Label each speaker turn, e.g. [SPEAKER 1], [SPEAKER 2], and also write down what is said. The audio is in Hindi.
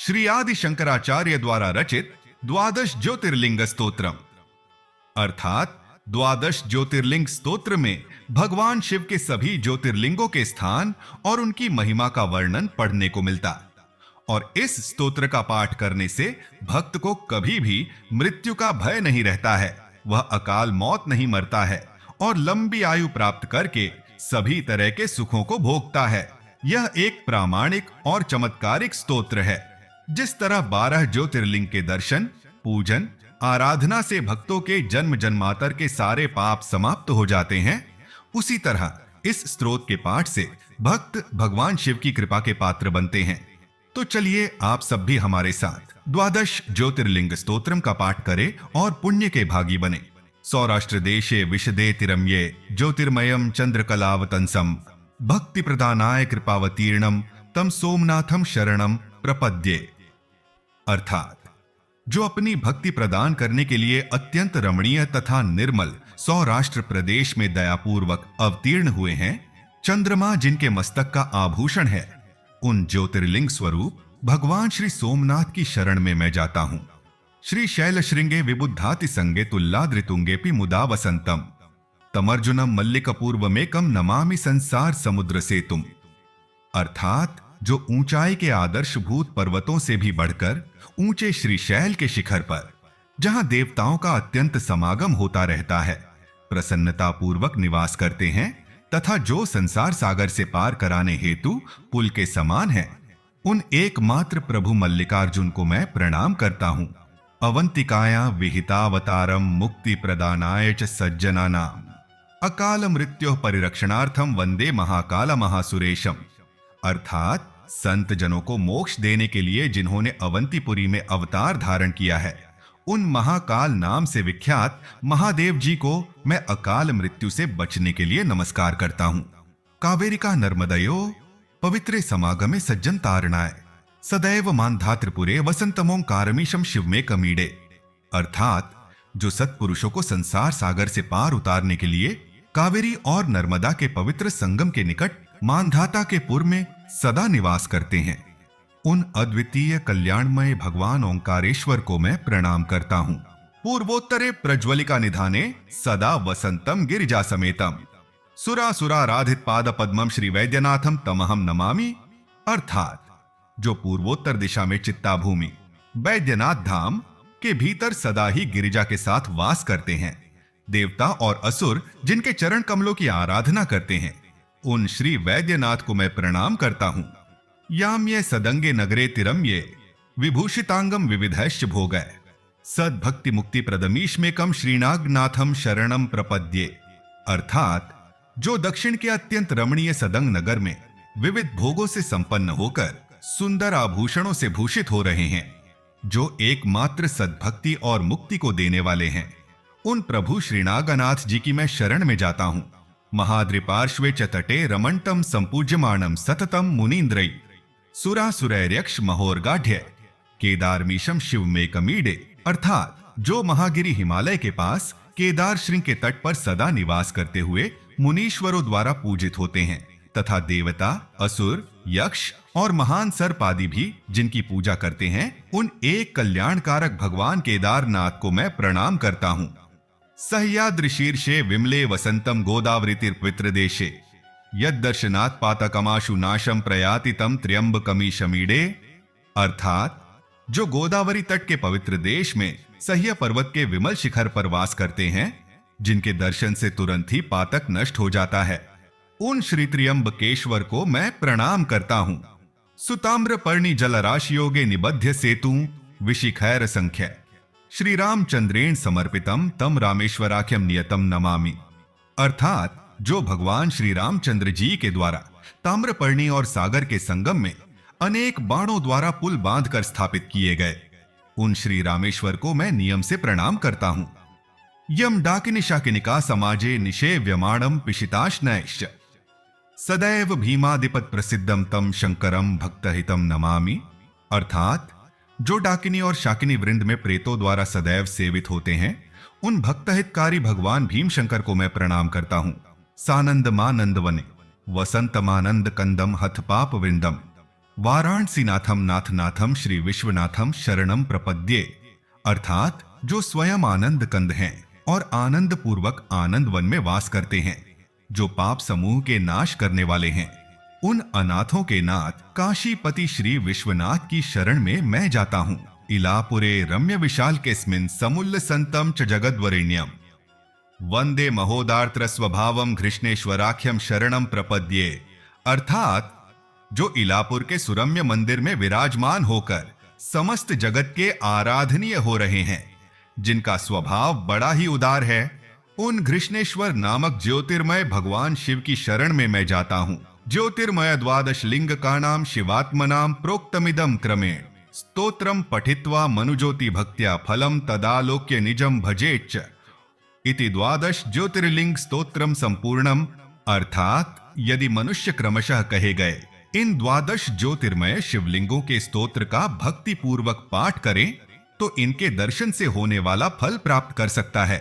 [SPEAKER 1] श्री आदि शंकराचार्य द्वारा रचित द्वादश ज्योतिर्लिंग स्तोत्रम। अर्थात द्वादश ज्योतिर्लिंग स्तोत्र में भगवान शिव के सभी ज्योतिर्लिंगों के स्थान और उनकी महिमा का वर्णन पढ़ने को मिलता। और इस स्तोत्र का पाठ करने से भक्त को कभी भी मृत्यु का भय नहीं रहता है, वह अकाल मौत नहीं मरता है और लंबी आयु प्राप्त करके सभी तरह के सुखों को भोगता है। यह एक प्रामाणिक और चमत्कारिक स्तोत्र है। जिस तरह 12 ज्योतिर्लिंग के दर्शन, पूजन, आराधना से भक्तों के जन्म जन्मांतर के सारे पाप समाप्त हो जाते हैं, उसी तरह इस स्तोत्र के पाठ से भक्त भगवान शिव की कृपा के पात्र बनते हैं। तो चलिए आप सब भी हमारे साथ द्वादश ज्योतिर्लिंग स्तोत्रम का पाठ करें और पुण्य के भागी बने। सौराष्ट्र देशे विशदे तिरम्ये ज्योतिर्मयम चंद्रकलावतंसम भक्ति प्रदानाय कृपावतीर्णम तम सोमनाथम शरणम प्रपद्ये। अर्थात जो अपनी भक्ति प्रदान करने के लिए अत्यंत रमणीय तथा निर्मल सौराष्ट्र प्रदेश में दयापूर्वक अवतीर्ण हुए हैं, चंद्रमा जिनके मस्तक का आभूषण है, उन ज्योतिर्लिंग स्वरूप भगवान श्री सोमनाथ की शरण में मैं जाता हूं। श्री शैलश्रृंगे विबुद्धाति संगे तुल्लाद्रितुंगेपि मुदा वसंतम तमर्जुनम मल्लिकपूर्वमेकम नमामि संसार समुद्र सेतुम। अर्थात जो ऊंचाई के आदर्शभूत पर्वतों से भी बढ़कर ऊंचे श्री शैल के शिखर पर, जहां देवताओं का अत्यंत समागम होता रहता है, प्रसन्नता पूर्वक निवास करते हैं तथा जो संसार सागर से पार कराने हेतु पुल के समान है, उन एकमात्र प्रभु मल्लिकार्जुन को मैं प्रणाम करता हूं। अवंतिकाया विहितावतारम मुक्ति प्रदानाय च सज्जनानाम अकाल मृत्योः परिरक्षणार्थम वंदे महाकाल महासुरेशम। अर्थात संत जनों को मोक्ष देने के लिए जिन्होंने अवंतीपुरी में अवतार धारण किया है, उन महाकाल नाम से विख्यात महादेव जी को मैं अकाल मृत्यु से बचने के लिए नमस्कार करता हूं। कावेरिका नर्मदयो पवित्रे समागमे सज्जन तारणाय सदैव मानधा त्रिपुरे वसंतमोंकारमीशम शिव में कमीडे। अर्थात जो सत्पुरुषों को संसार सागर से पार उतारने के लिए कावेरी और नर्मदा के पवित्र संगम के निकट मानधाता के पुर में सदा निवास करते हैं, उन अद्वितीय कल्याणमय भगवान ओंकारेश्वर को मैं प्रणाम करता हूं। पूर्वोत्तरे प्रज्वलिका निधाने सदा वसंतम गिरिजा समेतम सुरासुराराधित पाद पद्मम श्री वैद्यनाथम तमहम नमामि। अर्थात जो पूर्वोत्तर दिशा में चित्ता भूमि वैद्यनाथ धाम के भीतर सदा ही गिरिजा के साथ वास करते हैं, देवता और असुर जिनके चरण कमलों की आराधना करते हैं, उन श्री वैद्यनाथ को मैं प्रणाम करता हूं। याम्ये सदंगे नगरे तिरम्ये विभूषितांगम विविधैश्च भोगै सद्भक्ति मुक्ति प्रदमीशमेकम श्रीनागनाथम शरणम प्रपद्ये। अर्थात जो दक्षिण के अत्यंत रमणीय सदंग नगर में विविध भोगों से संपन्न होकर सुंदर आभूषणों से भूषित हो रहे हैं, जो एकमात्र सद्भक्ति और मुक्ति को देने वाले हैं, उन प्रभु श्रीनागनाथ जी की मैं शरण में जाता हूं। महाद्रिपार्श्वे च तटे रमणतम संपूज्यमाणम सततम मुनीन्द्रै सुरासुरैर्यक्ष महोर्गाढ्य केदारमीशम शिव में कमीडे। अर्थात जो महागिरी हिमालय के पास केदार श्रृंग के तट पर सदा निवास करते हुए मुनीश्वरों द्वारा पूजित होते हैं तथा देवता, असुर, यक्ष और महान सर्प आदि भी जिनकी पूजा करते हैं, उन एक कल्याणकारक भगवान केदारनाथ को मैं प्रणाम करता हूं। सह्याद्रिशीर्षे विमले वसंतम गोदावरीतिर्पवित्र देशे यद्दर्शनात् पातकमाशु नाशम प्रयाति तम त्र्यंबकमीशमीडे। अर्थात जो गोदावरी तट के पवित्र देश में सह्य पर्वत के विमल शिखर पर वास करते हैं, जिनके दर्शन से तुरंत ही पातक नष्ट हो जाता है, उन श्री त्र्यंबकेश्वर को मैं प्रणाम करता हूं। सुताम्र पर्णी जलराशियोगे निबध्य सेतु विशिखैर संख्य श्री रामचंद्रेण समर्पितम तम रामेश्वराख्यम नियतम नमामि। अर्थात जो भगवान श्री रामचंद्र जी के द्वारा ताम्रपर्णी और सागर के संगम में अनेक बाणों द्वारा पुल बांधकर स्थापित किए गए, उन श्री रामेश्वर को मैं नियम से प्रणाम करता हूं। यम डाकिनी शाकिनिका समाजे निषेव्यमाणम पिशिताश्नैश्च सदैव भीमादिपत प्रसिद्धम तम शंकरम भक्तहितम नमामि। अर्थात जो डाकिनी और शाकिनी वृंद में प्रेतों द्वारा सदैव सेवित होते हैं, उन भक्तहितकारी भगवान भीम शंकर को मैं प्रणाम करता हूं। सानंद मानंद वने वसंतमानंद कंदम हथ पाप विंदम वाराणसीनाथम नाथनाथम श्री विश्वनाथम शरणम प्रपद्ये, अर्थात जो स्वयं आनंद कंद हैं और आनंद पूर्वक आनंद वन में वास करते हैं, जो पाप समूह के नाश करने वाले हैं, उन अनाथों के नाथ काशीपति श्री विश्वनाथ की शरण में मैं जाता हूं। इलापुरे रम्य विशाल केस्मिन् समुल्ल संतम च जगद्वरेण्यम वंदे महोदार्त्र स्वभावम घृष्णेश्वराख्यम शरणम प्रपद्ये, अर्थात जो इलापुर के सुरम्य मंदिर में विराजमान होकर समस्त जगत के आराधनीय हो रहे हैं, जिनका स्वभाव बड़ा ही उदार है, उन घृष्णेश्वर नामक ज्योतिर्मय भगवान शिव की शरण में मैं जाता हूं। ज्योतिर्मय द्वादश लिंग का नाम शिवात्मनाम प्रोक्तमिदम क्रमेण स्तोत्रम पठित्वा मनुज्योति भक्त्या फलम तदालोक्य निजम भजेच्च इति द्वादश ज्योतिर्लिंग स्तोत्रम संपूर्णम, अर्थात यदि मनुष्य क्रमशः कहे गए इन द्वादश ज्योतिर्मय शिवलिंगों के स्तोत्र का भक्ति पूर्वक पाठ करें तो इनके दर्शन से होने वाला फल प्राप्त कर सकता है।